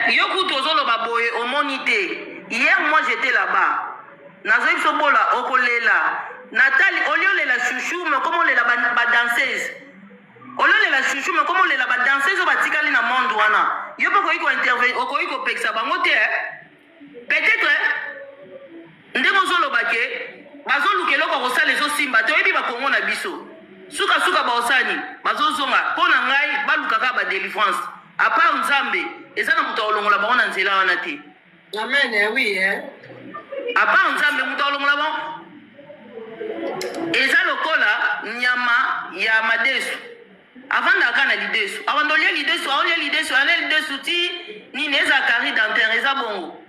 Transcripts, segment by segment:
Yoku tozolo baboye omonité. Hier moi j'étais là-bas. Nazoïf sobola okolela. Nathalie oliolela chouchou mais comment lela ba danseuse. Oliolela chouchou mais comment lela ba danseuse batikali na monde wana. Yopo ko intervenir ko peksa bango te. Peut-être ndeko zolo bake bazolu keloko kosala ezo simba toyebi ba Kongo na biso. Suka ba osani bazozonga pona ngai balukaka ba délivrance. À part Nzambe, et ça n'a pas été la bonne nzela wana te. Amen, oui, hein. À part Nzambe, muta olongola bon. Et ça lokola nyama ya madesu. Avant d'akana lidesu. Avant de lire lidesu, on lit lidesu ti ni neza kari dentaire eza bongo.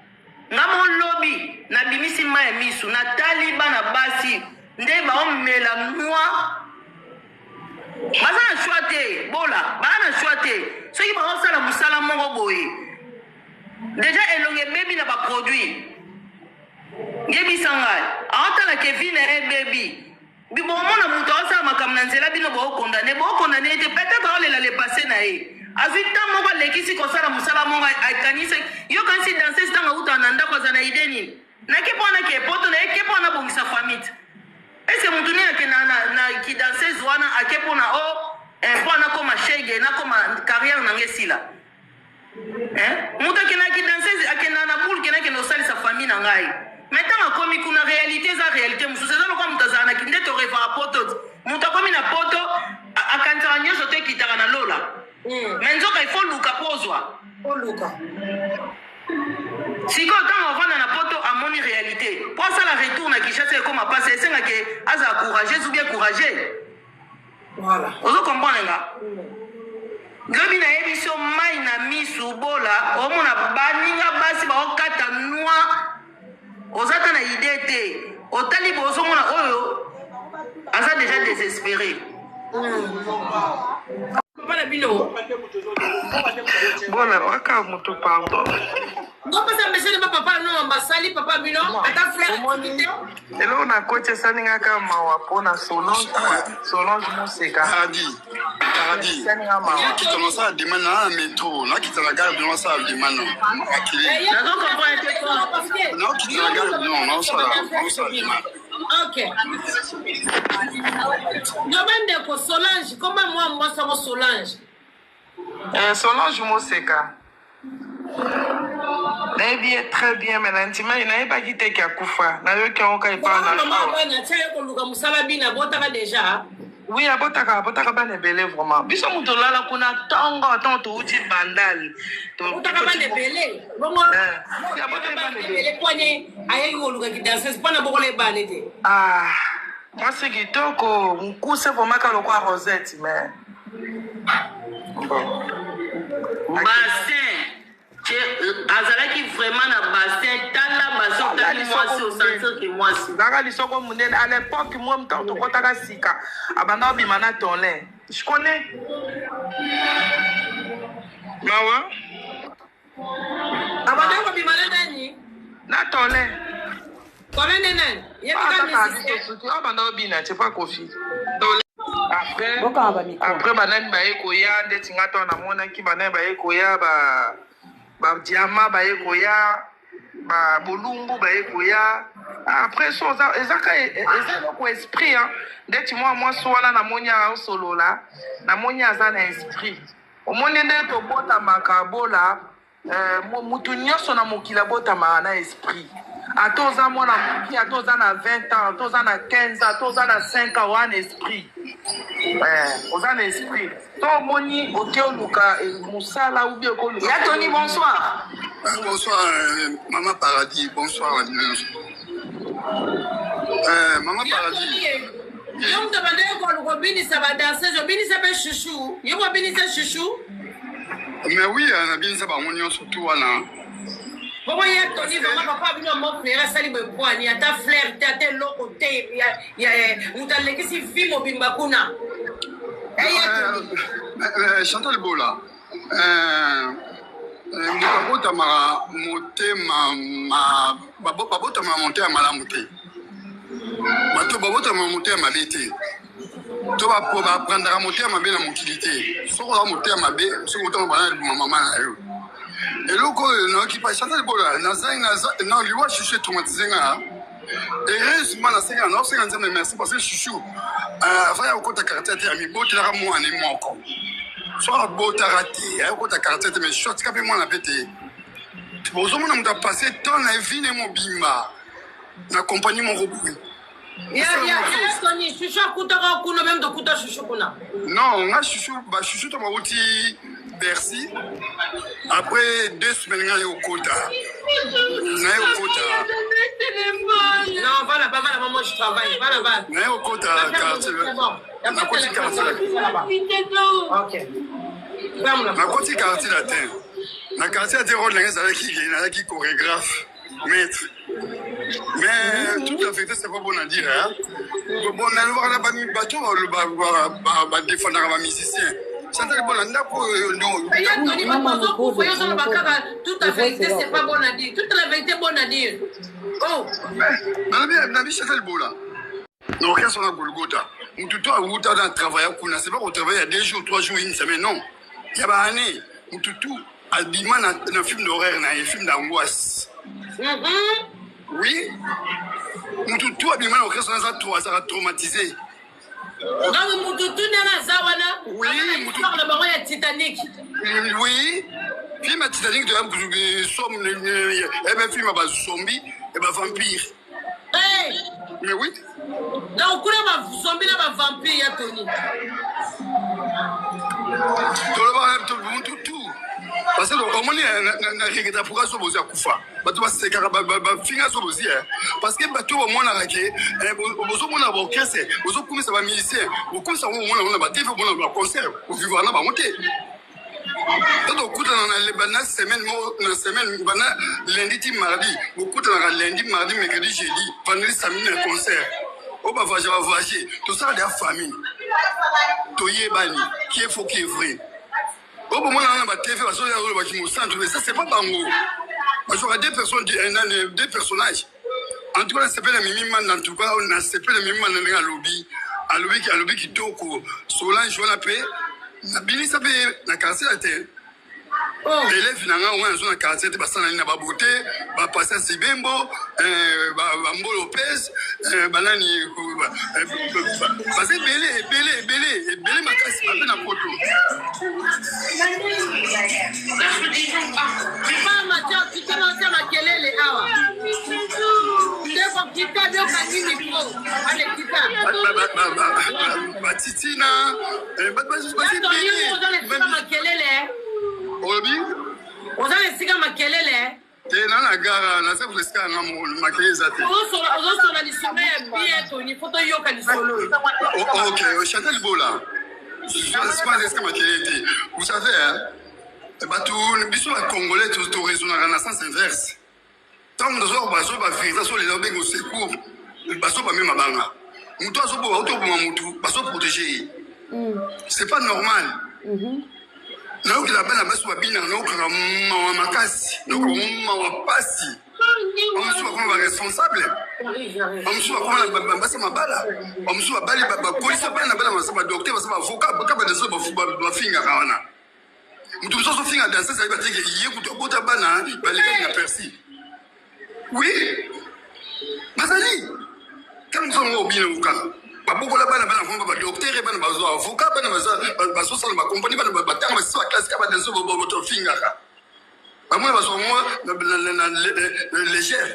Ngamo lobby na bimisi ma emisu na taliba na basi nde ba omela noa. Bazana choite bola bana choite ceux qui vont sala musala mongo boye déjà elonge baby na ba produit ngebi sangal ata la Kevin et baby bibo mona muto asa makamna nzela bino bo condamné te peut-être on les passer na e azita mongo lekisi ko sala musala mongo akanise yo kansi danser stanga uta nanda ko zana ideni na ke pona ke poto na ke pona bongisa famille. Et c'est mon tournée qui dansait Zouana à Kepona un point comme Chege, na comme carrière nangesila. Mouta qui dansait à Kenana Boul, qui n'a sa famille nangai. Maintenant, comme il y a réalité, ça réalité, monsieur, c'est comme Tazana qui n'est pas référé à poto. Mouta comme une poto à Cantaragno, je te quitte à Lola. Maintenant, il faut Luka Pozwa. Oh, Luka. Si quand on va dans la poto à mon réalité, pour ça la retourne à Kinshasa comme à passer, c'est que Aza courageux ou bien courageux. Voilà. Vous comprenez là? Gabi na émission mai na misu bola, o mona baninga basi ba okata noa. Ozata na idée te, o tali bozo mona oyo. Aza déjà désespéré. Voilà, waka mutu pardon. Non, parce que monsieur ne papa non, basali papa bino, ata frère. Elo na koche saninga kama wapona Solange Museka. Paradis. Qui t'en ça demain na métro, na qui t'en la gare de ça demain. Non, qui t'en la gare non, ça demain. Ok. Domaine de Solange, comment moi ça Solange? Solange Museka. Naïbi est très bien, mais l'intima, il n'a pas quitté Kakoufa. N'a eu qu'un cas, il parle dans le déjà. Oui, à Botaka, ban est belé vraiment. Bisous, Moutola, la kuna tango, attends, tu dis bandal. Botaka ban est belé. Bon, ah, moi, c'est qui toko, un coup, c'est vraiment qu'à le quoi Rosette, mais. Bon. Bassin. Azalaki vraiment na bassin, tala bassin, tala moi au centre que moi si. Zara lisoko munene à l'époque moi m'tando kotaka sika abanda bimana tonle. Je connais. Mawa. Abanda ko bimana nani? Na tonle. Comment nene? Abanda bina, c'est pas Kofi. Après banani ba ekoya ndeti ngato na mona ki banani ba ekoya ba diamant ba ekoya ba bolumbu ba ekoya après ça ezaka ko esprit hein ndeti moi soana na monya solo la na monya za na esprit o moni nde to bota makabola mutu nyoso na mokila bota na esprit atoza mona muki atoza na 20 ans atoza na 15 ans atoza na 5 ans en esprit oza na esprit to moni okeoluka musala ou bien ko ya Tony bonsoir. Bonsoir maman Paradis, bonsoir maman Paradis. Donc demandez ko bini ça va danser, je bini ça be chouchou. Yo ko bini ça chouchou? Mais oui, on a bien ça ba on surtout wana. Comment y a Tony vraiment papa bino mon frère sali be poani ata flair ata loko te ya mutaleki si film bimba kuna. Chantal Bola. Babota ma motema babota ma monter malamu te. Bato babota ma monter ma bete. To ba po ba prendre monter ma be na mokilité. Soko la monter ma be, soko to ba na maman na yo. eloko nayoki pa Chantal Bola na liwa chouchou traumatisé nga heureusement nasenga naosenga nzambe merci parce que chouchou avant ya kokota quartier te ya mibotelaka mwana moko so abotaka te ayokota quartier te mais shotika mpe mwana mpe te ozomona moto apasse temps na evine mobimba na compagnie moko boui chouchou akutaka kuna même tokuta chouchou kuna non nga chouchou to bauti Bercy. Après 2 semaines, on a eu au quota. Non, va là-bas, maman, je travaille. Va là-bas. On a eu au quota. On a côté quartier là. Ok. On a côté quartier là. Na quartier de rôle là qui chorégraphe, maître. Mais toute la vérité c'est pas bon à dire hein. Bon on a voir là bas bateau ba défendre les musiciens. Chantal Bola ndako toute la vérité c'est pas bon à dire. Toute la vérité est bonne à dire. Oh. Nabi Chantal Bola. Non, qu'est-ce qu'on a Golgotha? Mututo a wuta dans travail kuna c'est pas qu'on travaille à 2 jours, 3 jours, une semaine non. Il y a pas année Mututo a bima na film d'horreur na film d'angoisse. Oui. Mututo a bima na qu'est-ce qu'on a ça a traumatisé. Donc Mututu na zawana. Oui, Mututu na bango ya Titanic. Oui. Film à Titanic de un film à zombie et ba vampire. Hey. Mais oui. Donc kuna ba zombie na ba vampire ya Tony. Tout. Parce que comment na regeta pour ça bozi akufa. Bato ba sekara ba finga so bozi parce que bato au mona rake bozo mona ba orchestre bozo komisa ba musicien bozo komisa mona ba TV mona ba concert au vivre na ba monter. Donc kuta na semaine bana lundi mardi kuta na lundi mardi mercredi jeudi vendredi samedi na concert. On va voyager tout ça de la famille. Toyebani qui est faux qui est vrai. Au moment où on a TV, ça c'est pas bango. Parce qu'on a 2 personnes, 2 personnages. En tout cas, c'est pas le même en tout cas, on a c'est pas le même dans le lobby. À lobby qui toko, Solange on a payé. Na bini ça fait na casser la tête. Élève finalement on a une zone quartier te basana na baboté, ba passer Sibembo, ba Mbo Lopez, banani parce que belé makasi ba na poto. Mama cha kitana makelele hawa. Ndeko kitabu kanini mko. Ale kitabu. Ba titina, makelele. Obi? Ozale sika makelele. Tena na gara na sabu sika na makelele zate. Ozo na lisome ya bieto ni photo yoka ni solo. OK, Chantal Bola. Je ne sais pas est-ce que makelele. Vous savez batu biso la congolais to raison na renaissance inverse. Tant que nous bazo ba vérité sur les lobes au secours. Bazo ba même banga. Muto azo bo auto bo mutu bazo protéger. C'est pas normal. Non, que la belle a baissé au bina, non, que la makasi, non, que la passi. On me souhaite qu'on va responsable. On me souhaite qu'on va passer ma balle. On me souhaite balle, police, pas la balle, ma docteur, ma avocat, pas des autres, ma finger, Rana. Nous tous sommes finger danser, ça va dire qu'il y a beaucoup de bota bana, les gars, Percy. Oui, Mazali, quand nous sommes au bina, beaucoup là-bas, ba docteur, ba avocat, ba social, ba compagnie, ba batang, ba sa classe, ba dans votre finger. Ba moi, ba so moi, légère.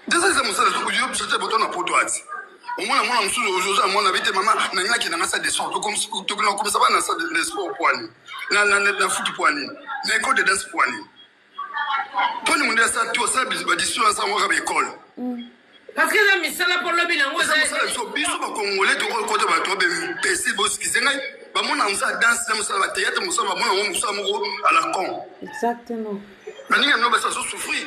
Déjà, ça me sert de dire que c'était bouton à potoise. Au moins, moi, je suis aujourd'hui, moi, on avait maman, n'a qui n'a pas de sport, comme ça va dans ça de sport poignet. Na foot poignet. Na école de danse poignet. Toi, nous, on a ça, tout ça, bis, ba disons, ça, on va à l'école. Parce que là, mais ça là pour le bilan, on ça biso ba congolais to ko to ba to be PC boss ki zenga ba mona musa danse na musa ba théâtre musa ba mona musa moko à la con. Exactement. Nani no ba ça souffrir.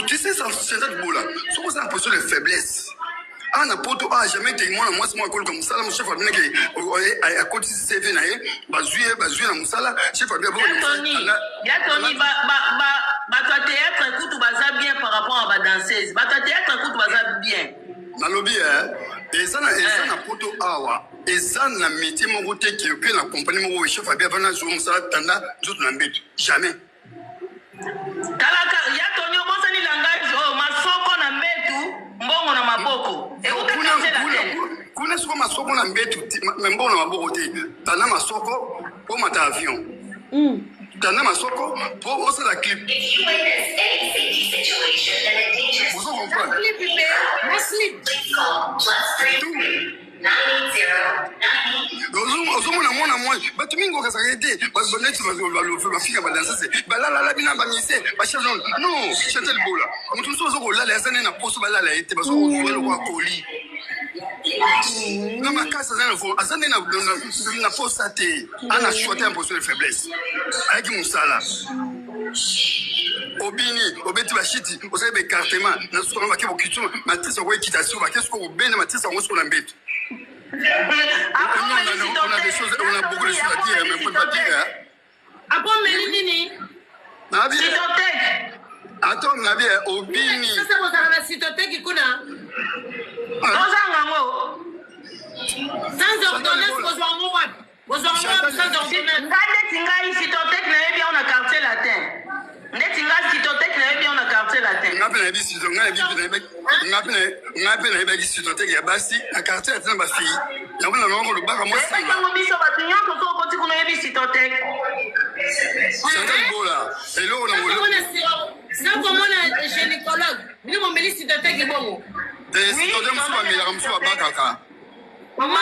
Tu sais ça c'est ça de bola. So ça impression de faiblesse. Ah na poto a jamais été moi c'est moi comme ça mon chef a bien que à côté CV na bazui na musala chef a bien bon. Tony ba théâtre écoute baza bien par rapport à la danseuse. Ba théâtre écoute baza bien. Na lobby et ça na poto awa. Et ça, na métier mon côté qui est la compagnie mon chef a bien vendu sur ça tanda d'autres n'embête jamais. Talaka ya tonyo bosa ni langage oh masoko na mbetu mbongo na maboko. Et kuna soko masoko na mbetu mbongo na maboko te. Tanda masoko pour mata avion. Tanda masoko pour aussi la clip. Vous comprenez? Ozomona mwana moi bato mingi okasaka te baneti bafika badansa se balalala bina bamise bachef non Chantal Bola moto mosusu bazokolala yaza nde na poso balala ye te bazokozwa lokwa koli na makasi aza nde na posa te ana choite un poso de faiblesse ayaki mosala obini obeti bashiti osali becartement na suka bake bokituma matisa koekita siko bake suka kobenda matisa yango siko na mbeto. On a des choses, on a beaucoup de choses à dire, mais on ne peut pas dire. Après, Mélinini. Attends, Nabi, Obini. Ça, c'est votre la citothèque qui connaît. Sans ordonnance, vous en mourrez. Vous en mourrez sans ordonnance. On a quartier latin. Netinga citothèque na bien on a quartier latin. Ngapena bi citothèque ya basi na quartier latin ba fille. Ya bona longo lo baka moi. C'est comme biso batinyo to so koti kuno yebi citothèque. Chantal Bola. Hello na ngolo. Ça comment la gynécologue. Ni mo meli citothèque bongo. Citothèque musu ba mela musu ba bakaka. Maman na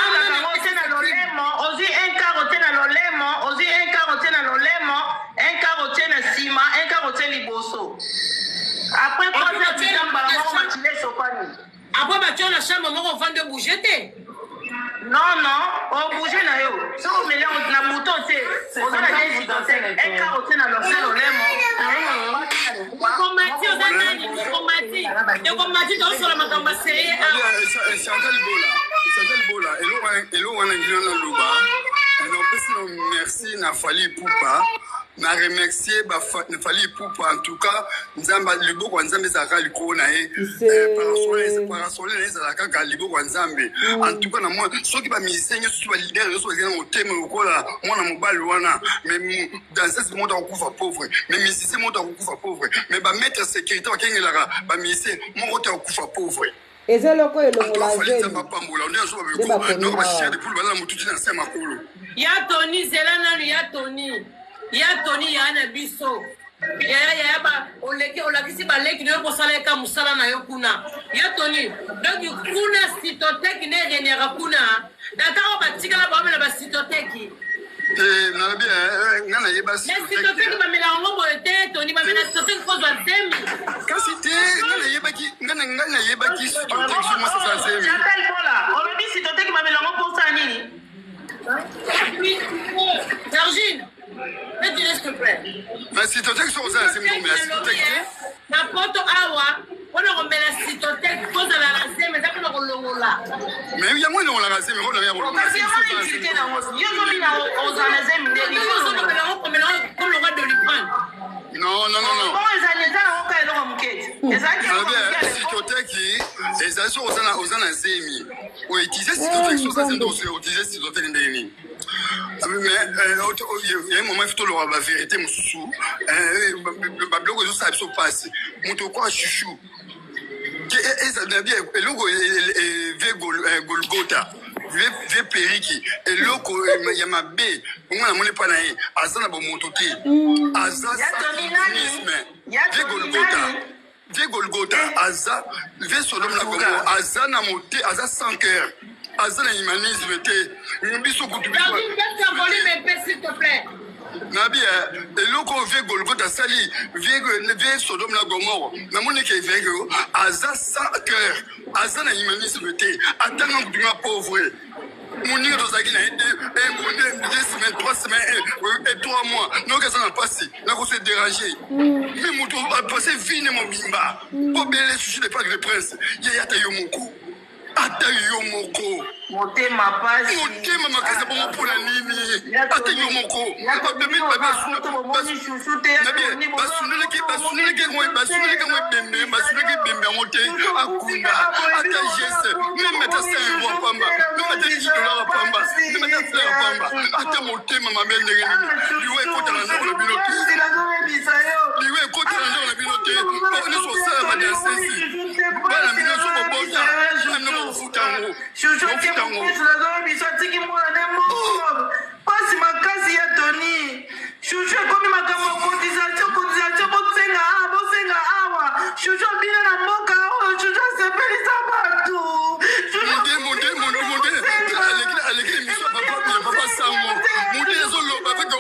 otena lolemo, ozi un carotte na lolemo, ozi un carotte na lolemo, un carotte na sima, un carotte liboso. Après quoi ça tu tamba la mort matinée sopani. Après tu as la chambre moko vendre bouger te. Non on bouger na yo. Ça on met na mouton te. On a des citothèque, un carotte na lolemo. Komati ozanani, komati. De komati to sur la makamba seye. Chantal Bola, hello wana ngina na luba. Non pesi no merci na Fally Ipupa. Na remercier ba Fally Ipupa en tout cas nzamba liboko nzambe za kali kona parasole les za kaka liboko nzambe. En tout cas na moi soki ba musicien nyoso ba leader nyoso ezana oteme okola mwana mobali wana mais dans ce monde on kufa pauvre mais musicien monde on kufa pauvre mais ba mettre sécurité bakengela ba musicien mon côté on kufa pauvre. Eza loko elongola ya Tony zelana ya Tony ya na biso ya ba oleke olakisi baleki no ko sala ka musala na yo kuna ya Tony donc kuna citothèque ne renera kuna dakao batikala ba mena ba citothèque na bien ngana yeba citothèque ba mena ngombo te Tony ba mena citothèque ko zwa zemi kasi te ngana yebaki citothèque sur moi ça zemi Chantal Bola on me dit citothèque ba mena ngombo ça nini. Dargine, tu laisses te plaît. Mais citothèque sur ça c'est mon mais citothèque na poto awa ona kombela citothèque koza la zeme za kuna kolongola mais il y a moins on la raser mais on a rien pour Kasi yo utilité na ngozi. Yo zo bina ozana zemi ndeli. yo zo kombela comme le roi de Lipan. non Bon ezanyeza na oka eloko muketi. Ezaki citothèque ezali so ozana zemi o utiliser citothèque sur ça c'est donc utiliser citothèque ndeni. Mais il y a un moment il faut la vérité mususu ba blogo zo sa biso passe moto kwa chouchou eza na bien eloko Golgotha ve periki eloko ya mabe ngwana mone pa na ye azana bo moto te aza satanisme ve Golgotha aza ve Sodome na Gomorrhe aza na mote aza sans cœur aza na humanisme te biso kutu biso s'il te plaît. Nabi eloko ve Golgotha sali ve Sodome na Gomorrhe na moni ke ve aza sans cœur aza na humanisme te atanga kutunga pauvre moni to zaki na 2 semaines 3 semaines et 3 mois non que ça n'a pas si na ko se déranger mais moto a passé vie ne mobimba po bele sushi de pas de prince ya ta yomoko ata yomoko motema pasi motema makasi bongo mpona nini ata yo moko basuneleki ngo ebembe yango te akunda ata geste meme ata 5 fois pamba meme ata 10 dollars pamba meme ata fleur pamba ata motema mabe ndenge nini liwe ekotana ndako na bino te liwe ekotana ndako na bino te nyonso osala badansesi bana bino nyonso bobota bino bofuta yango pasi makasi ya Tony Chouchou ekomi makambo cotisation bosenga awa Chouchou bino na mboka oyo Chouchou asepelisa bato alekile miso ya papa sango mude ezoloba avec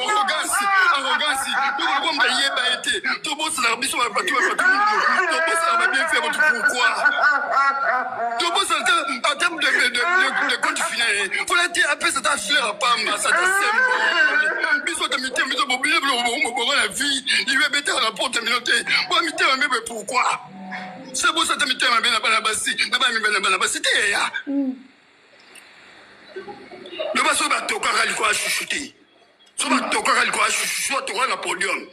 arrogance tokokomba yeba ete tobosalaka biso bato tobosalaka babienfait bato pourquoi tobosalaka en termes de compte final fola te apesa ta fleur pamba ça ta semble biso ta mitema biso bobile bobongo la vie iwe betaka na porte minote bo mitema mebe pourquoi c'est beau ça ta mitema be na bana basi na bana basi te ya le baso batokaka likwa chuchuté so batokaka likwa chuchu toka na podium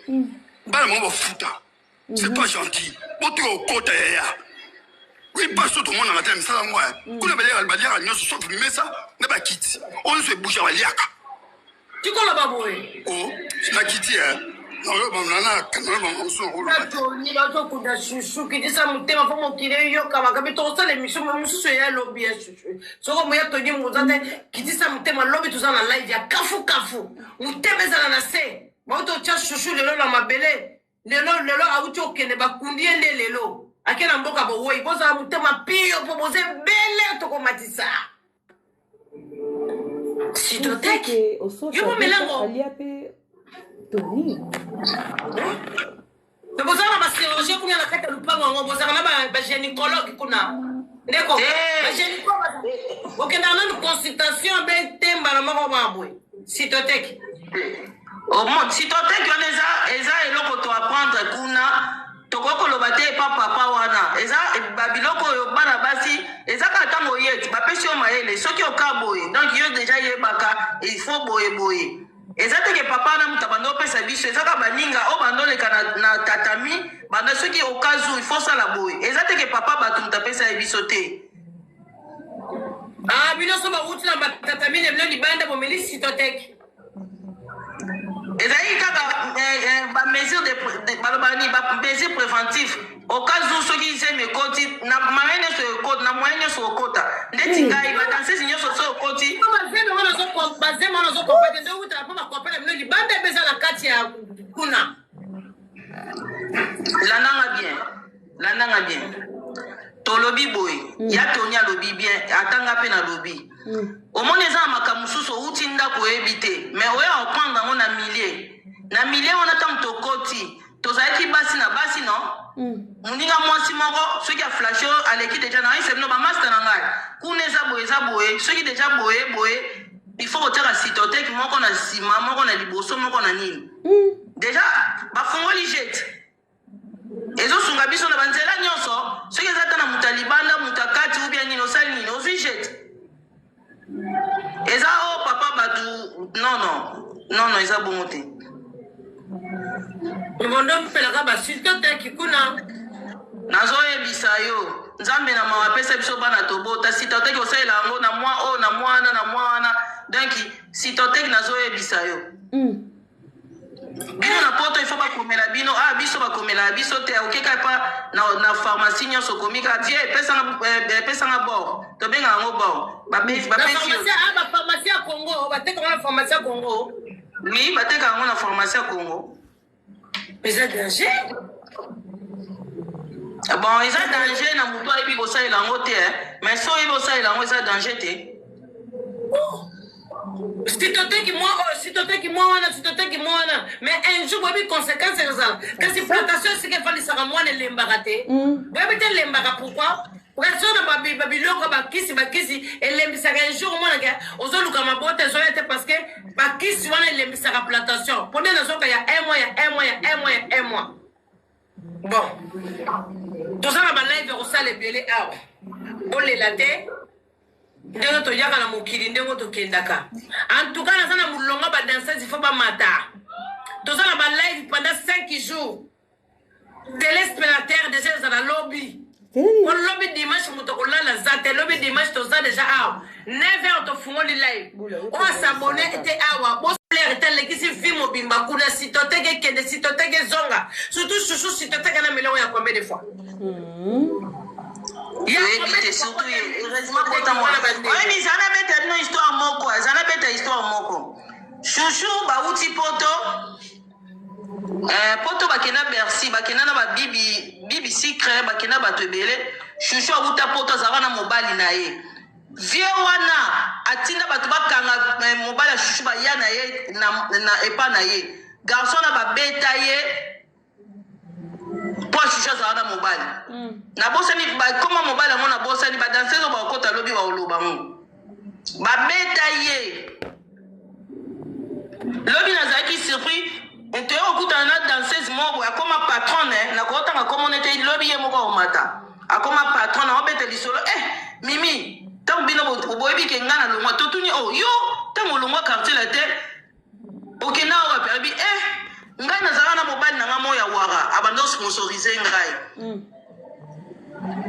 bana mo bafuta c'est pas gentil boto okota ya oui baso to mona ngata misala ngwa kuna baliaka nyonso so mesa na bakiti on se bouge baliaka tikola baboye oh na kiti Tony bazokunda chouchou kitisa mutema po mokile yoka makabi tosala émission mosusu ya lobby ya chouchou soko moya Tony muzate kitisa mutema lobby tozana live ya kafu mutema ezala na se bato tia chouchou lelo na mabele lelo auti okende bakundi ende lelo akena mboka bowoyi bozala mutema pio po boze bele tokomatisa Sitoteki yo melango Tony. Mais vous avez ma chirurgie pour la carte de pango, vous avez ma gynécologue kuna. D'accord. Ma gynécologue. OK, dans une consultation ben temba na mako mabwe. Sitoteki. Au monde sitoteki on eza eloko to apprendre kuna tokoko lobate papa wana eza babiloko yo bana basi eza ka tango yeti ba pesi o maele soki o kaboye donc yo déjà yebaka il faut boye ezate ke papa na mutabando pesa biso ezaka baninga o bandoleka na tatami banda soki okazu il faut ça la boye ezate ke papa batu mutapesa biso te bino so ba uti na tatami ne bino libanda bomeli sitoteki ezali kaka ba mesure de balobani ba mesure préventif okazu soki se me koti na maene so koti na moyen so kota ndeti ngai ba danser sinyo so koti bazema na zo kopete ndo uta pa makopele mno libanda beza la kati ya kuna lananga bien tolobi boy ya tonya lobi bien atanga pe na lobi omoneza makamususo uti ndako ebite mais oya opanda ngona millier wana tam tokoti tozaki basi na basi no muninga mwasi moko soki a flasho aleki deja na ise no ba master na ngai kuneza boye soki deja boye il faut que tu sitoteki moko na sima moko na liboso moko na nini déjà bafungoli jet ezosunga biso na banzela nyonso soki ezata na mutalibanda mutakati ou bien nini osali nini ozwi jet eza o papa batu non eza bongo te bondo mpelaka basitoteki kuna nazoyebisa yo nzambe na mawa apesa biso bana tobota sitoteki osalela yango na mwa o na mwa wana donc sitoteki nazoyebisa yo bino na poto il faut bakomela bino biso bakomela biso te okeka pa na pharmacie nyonso komika vie epesanga bor tobenga yango bor bapesi bapharmacie ya Congo batekaka na pharmacie ya Congo oui bateka yango na pharmacie ya Congo eza danger bon eza danger na moto ayebi kosalela yango te mais so oyebi kosalela yango eza danger te sitoteki mwana mais un jour boyebi conséquence ezala kasi plantation esika efalisaka mwana elembaka te boyebi te elembaka pourquoi Parce que babiloko bakisi elembisaka un jour mwana ozoluka mabota ezoya te parce que bakisi wana elembisaka plantation pone nazoka ya un mois bon tozala balive kosala ebele awa bolela te ndenge toyaka na mokili ndenge tokendaka en tout cas naza na mulonga badanseuse il faut bamata toza na balive pendant 5 jours téléspectateur déjà eza na lobby po lobby dimanche moto kolala za te lobby dimanche toza déjà awa 9h tofungoli live oyo asabone ete awa bosplaire ete alekisi vi mobimba kuna si toteke kende si toteke zonga surtout chouchou si toteke na melongo ya combien de fois surtout heureusement kota mwana oyebi zana beta no histoire moko zana beta histoire moko chouchou bauti poto poto bakena Bercy bakena na bibi secret bakena bato ebele chouchou auta poto azala na mobali na ye vie wana atinda bato bakanga mobali ya chouchou baya na ye na epa na ye garçon na babeta ye po chouchou azala na mobali na bosani bakoma mobali yango na bosani badanseuse bakota lobi baoloba ngo babeta ye lobi nazalaki surpris ntoyo okutana na danseuse moko akoma patron na kotanga komona ete lobi ye moko omata akoma patron na obeta lisolo mimi tango bino boyebi ke nga na longwa totuni yo tango longwa quartier la te okenda oyo apebi ngai nazala na mobali na nga mo ya wara abando sponsorize ngai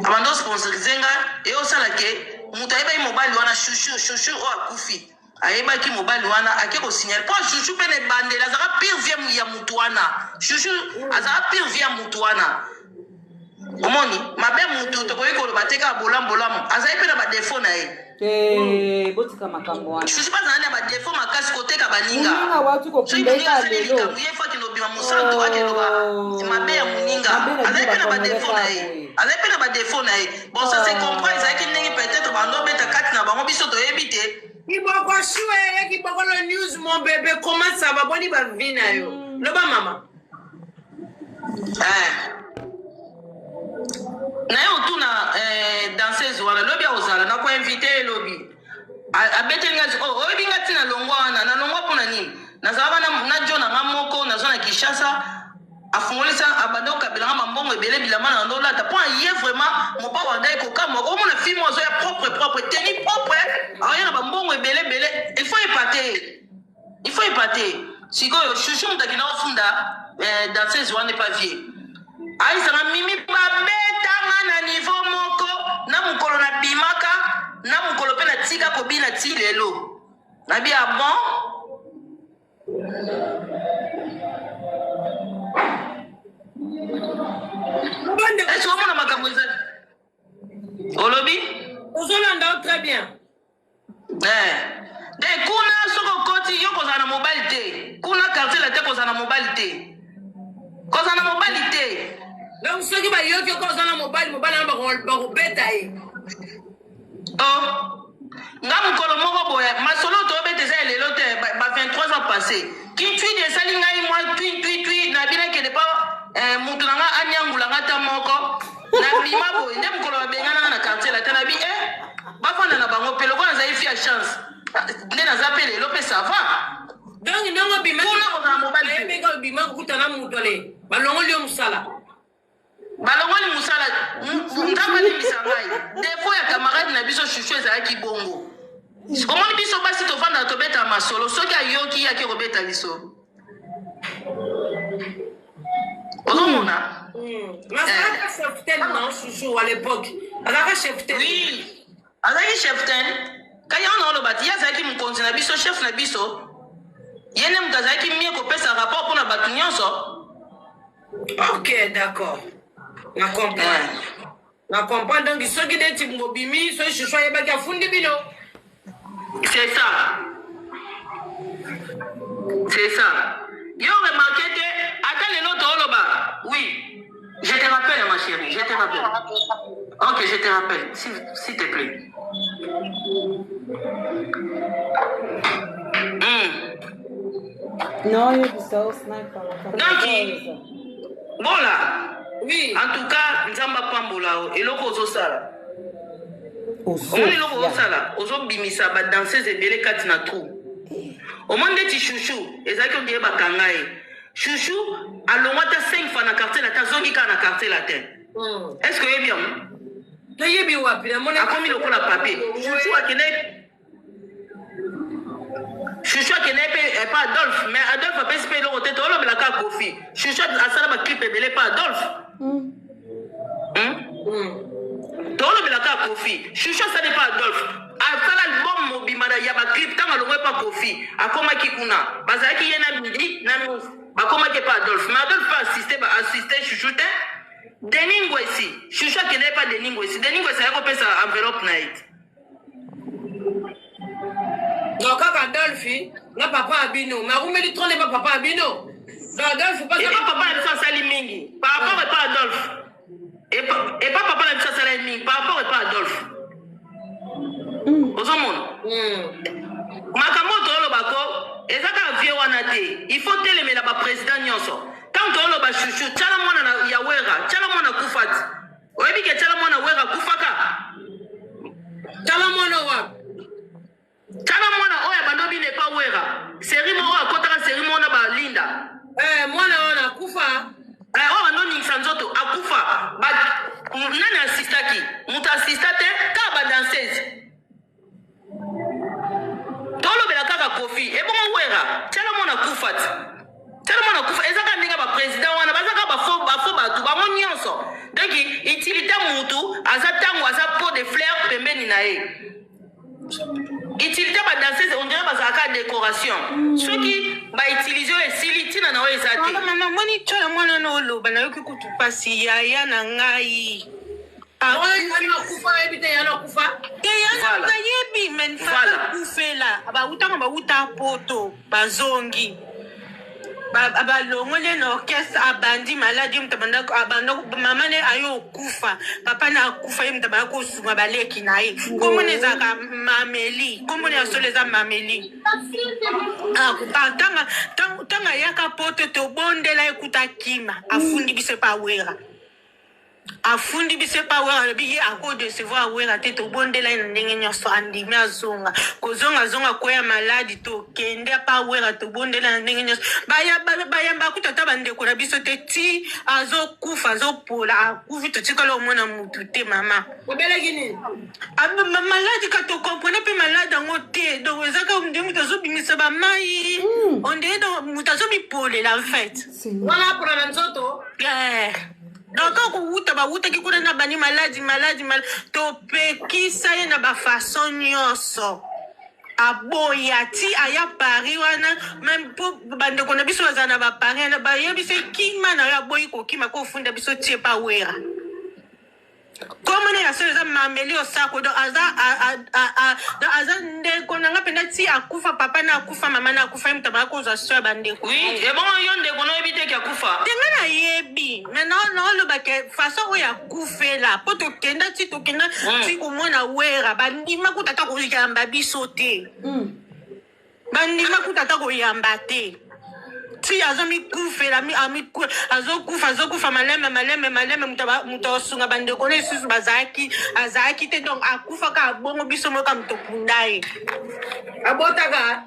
abando sponsorize ngai eyosala ke moto ayebai mobali wana chouchou oyo akufi ayebaki mobali wana ake kosignale po chouchou mpe na ebandeli azalaka pire vie ya motu wana chouchou azalaka pire vie ya motu wana omoni mabe motu tokoki koloba te kaka bolambolamu azali mpe na badefo na ye botika makambo wana chouchou mpe azali na badefo makasi koteka baninga soki moninga asali likambo ye faki lobima mosantu akeloba mabe ya moninga azali mpe na badefo na ye azali mpe na badefo na ye bon ça se comprend ezalaki ndenge peut-être bando beta kati na bango biso toyebi te Kiboko choué, kiboko le news, mon bébé, comment ça va? Boni ba vina yo. Loba mama. Na yo tuna danseuse wana lobi ozala na ko inviter lobi. Abete ngazi oyebi ngati na longwa na longwa pona nini? Na zaba na jona ngamoko na zona Kinshasa afungolisa abando kabila mambongo ebele bilama na ndola ta point hier vraiment mon papa wanda ko kama ko mona film ozo ya propre tenue propre ayana bambongo ebele il faut épater sikoyo chouchou mtakina ofunda danseuse wana pas vie aisa na mimi babeta na niveau moko na mukolo na bimaka na mukolo pe na tika ko bina ti lelo na bia bon est-ce que vous avez dit Olobi? Ozolanda très bien. De kuna soko koti yo kozana mobilité. Kuna quartier la te kozana mobilité. Kozana mobilité. Donc ceux qui ba yo ki kozana mobile na ba beta yi. Oh. Nga mukolo moko boya masolo to bete za lelo te ba 23 ans passé. Ki tui de salinga yi moi tui na bina ke de pas mutu nanga anyangula ngata moko na bima bo inde mukolo babengana na quartier la tana bi bafanda na bango pelo kwa za ifi a chance nde na zapele lope ça va donc ndongo bima kuna na mobile bega bima kutana mutu le balongoli yo musala ndamba ni misangai defo ya camarade na biso chouchou za ki bongo comment biso basi to vanda to beta masolo soki ayoki yaki robeta liso Mazaka cheftain non chouchou à l'époque. Azaka cheftain. Oui. Azaki cheftain. Quand on a le bâti, yazaki mon conseil na biso chef na biso. Yene mtazaki mie ko pesa rapport pour na batu nyonso. OK, d'accord. Na comprendre. Na comprendre donc ce qui denti ngobimi so chouchou yebaki afundi bino. C'est ça. C'est ça. Yo remarqué que attends les notes oloba. Oui. Je te rappelle ma chérie, je te rappelle. OK, je te rappelle s'il te plaît. Non, il y a du sauce, sniper. Donc, voilà. Oui. En tout cas, nzamba pambola eloko ozosala. Omoni eloko ozosala, ozobimisa ba danseuse ebele kati na trou. Omoni ti chouchou, ezaki ondie bakanga ye. Chouchou, allons-moi 5 fois dans le quartier la zongi dans le quartier la terre. Est-ce que vous bien? nayebi wapi na mona akomi lokola papier chouchou akene pe pas Adolphe mais Adolphe apesi pe eloko te tolobelaka Kofi chouchou asala baclip ebele pa Adolphe tolobelaka Kofi chouchou asali pa Adolphe asala album mobima ya baclip ntango alongwe pa Kofi akomaki kuna bazalaki ye na midi na midi bakomaki pa Adolphe mais Adolphe assiste chouchou te Deningo ici chouchou akende pa Deningo ici ayakopesa enveloppe na ye non kaka Adolphe na papa abino marumeli trone pa papa abino non Adolphe pas papa na biso asali mingi par rapport et pas Adolphe et pas papa na biso asali mingi par rapport et pas Adolphe ozomona makambo tolobako ezaka vie wana te il faut telemela baprésident nyonso tant toloba chouchou tiala mwana ya wera tiala mwana kufati oyebi ke tiala mwana wera kufaka tiala mwana wa tala mwana oya bandobi ne pa wera seri mo oya kotaka seri mo na balinda mwana wana akufa oya bandoni nzoto akufa nani assistaki mutu assista te kaka badanseuse tolobela kaka Kofi ebongo wera tala mwana kufa ti tala mwana kufa ezaka ndenge baprésident wana bazaka bafo bato bango nyonso donc utilité mutu aza ntango aza pot de fleur pembeni na ye utilité badanseuse on dirait bazalaka décoration soki bautilize oyo esili ntina na oyo eza te mama moni tyola mwana na oloba nayoki kutu pasi yaya na ngai nayebi menfaka kufela bautanga bauta poto bazongi balongole na orchestre abandi maladi mama ne ayo kufa papa na kufa ye mutabana kosunga baleki na ye komona ezaka mameli komona yasolo eza mameli tanga yaka poto tobondela ekuta kima afundi biso pa wera afundi biso pa wera alobi ye akodecevoir wera te tobondela ye na ndenge nyonso andimi azonga kozongazonga koya maladi tokende pa wera tobondela na ndenge nyonso bayamba kuta ata bandeko na biso te ti azokufa azopola akufi totikala omona mutu te mama obelaki nini maladi ka tokomprene mpe maladi yango te donc ezaka nde mutu azobimisa bamai ondeye mutu azobipolela en fait wana apola na nzoto donc kuwuta bawutaki kuna na bani maladi topekisa ye na bafason nyonso aboya ti aya Paris wana même po bandeko na biso bazala na bapari wana bayebisa kima na yo aboyi kokima kofunda biso tie pa wera komona ya solo eza mameli osako donc aza ndeko nanga mpenza ti akufa papa na akufa mama na akufa ye mutu abaka kozwa so ya bandeko ebongo yo ndeko noyebi teki akufa ndenge nayebi me naolobake façon oyo akufela mpo tokenda ti komona wera bandima kuta ata koyamba biso te bandima kuta ata koyamba te ti azomikufela azokufa maleme mutu asunga bandeko na lisusu azalaki te donc akufa ka abongo biso moka mutu punda ye abotaka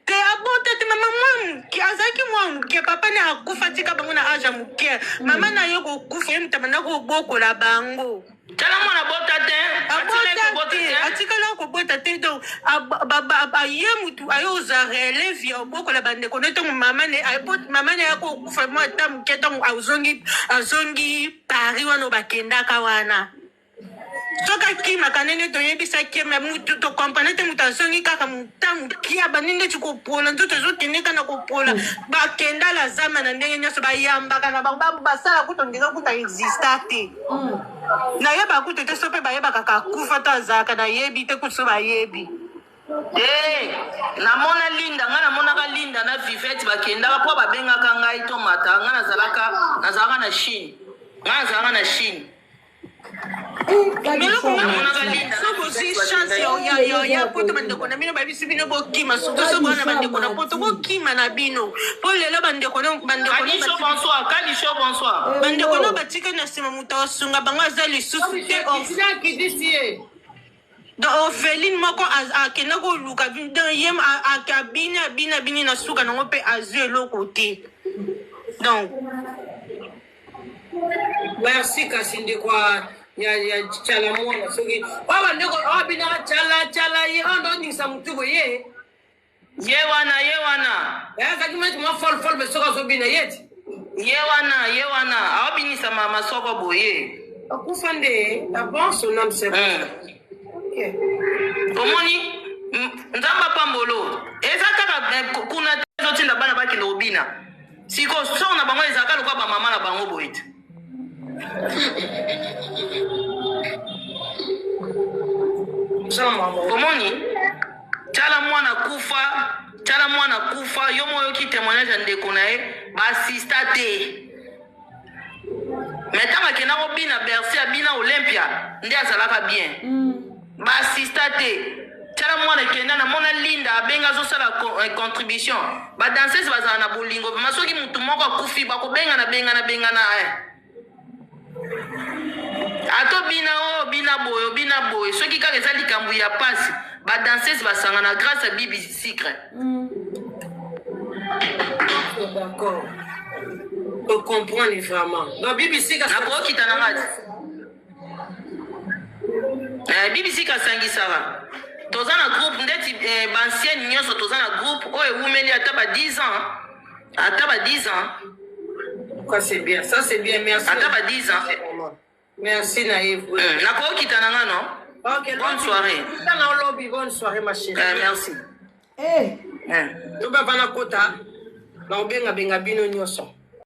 te abota te mama mwa moke azalaki mwa moke papa ne akufa tika bango na age ya moke mama na yo kokufa ye mutu abanda kobokola bango tala mwana bota te atikala kobota te donc ye mutu ayozwa relève ya obokola bandeko ne ntongo mama ne yakokufa mwa ata moke ntongo azongi Paris wana bakendaka wana soki akimaka ndenge toyebisaki me mutu tokompane te mutu azongi kaka mutangu kia bandi ndeti kopola nzoto ezokende kana kopola bakenda la zama na ndenge nyonso bayambaka na bango basala kuta ndenge kuta exista te nayeba kuta te so mpe bayebaka kakufa to azalaka nayebi te kuta so bayebi namona linda ngai namonaka linda na vivete bakendaka mpo babengaka ngai to mata ngai nazalaka na Chine ngai nazalaka na Chine sobosi chance ya poto bandeko na bino babisi bino bokima surtout so bana bandeko na poto bokima na bino po lelo bandeko no batika na nsima mutu asunga bango aza lisusu te donc Ophéline moko akenda koluka ye abini na suka nango mpe azwi eloko te donc merci kasi ndeko ya chala mwana soki baba ndeko abina chala ye ando nisa mutubo ye wana ya kakimati ma fol be soka so bina yeti ye wana awabinisa mama soko boye akufande avant son âme c'est OK omoni nzamba pambolo eza kaka kuna zotinda bana bakende obina siko so na bango ezaka lokwa ba mama na bango boyete omoni tala mwana kufa yo moyo ki témoignage ndeko na ye basista te mais tanga kena obina Bercy abina Olympia nde azalaka bien basista te tala mwana kenda na mona Linda abenga azosala contribution badanseuse bazala na bolingo ma soki mutu moko akufi bakobengana ato bina boye soki kaka eza likambo ya pasi badanseuse basangana grâce à Bibi Secret. D'accord. Je comprends vraiment. Donc Bibi Secret nakokita na ngati Bibi Secret sangisaka toza na groupe ndeti bancienne nyonso toza na groupe oyo ewumeli ata ba 10 ans. Quoi c'est bien, ça c'est bien, merci. Ata ba 10 ans. Merci Naïf. Nakokita na nga non? Ok, bonne soirée. Bonne soirée ma chérie. Merci. Nous va na kota. Na obenga benga bino nyonso.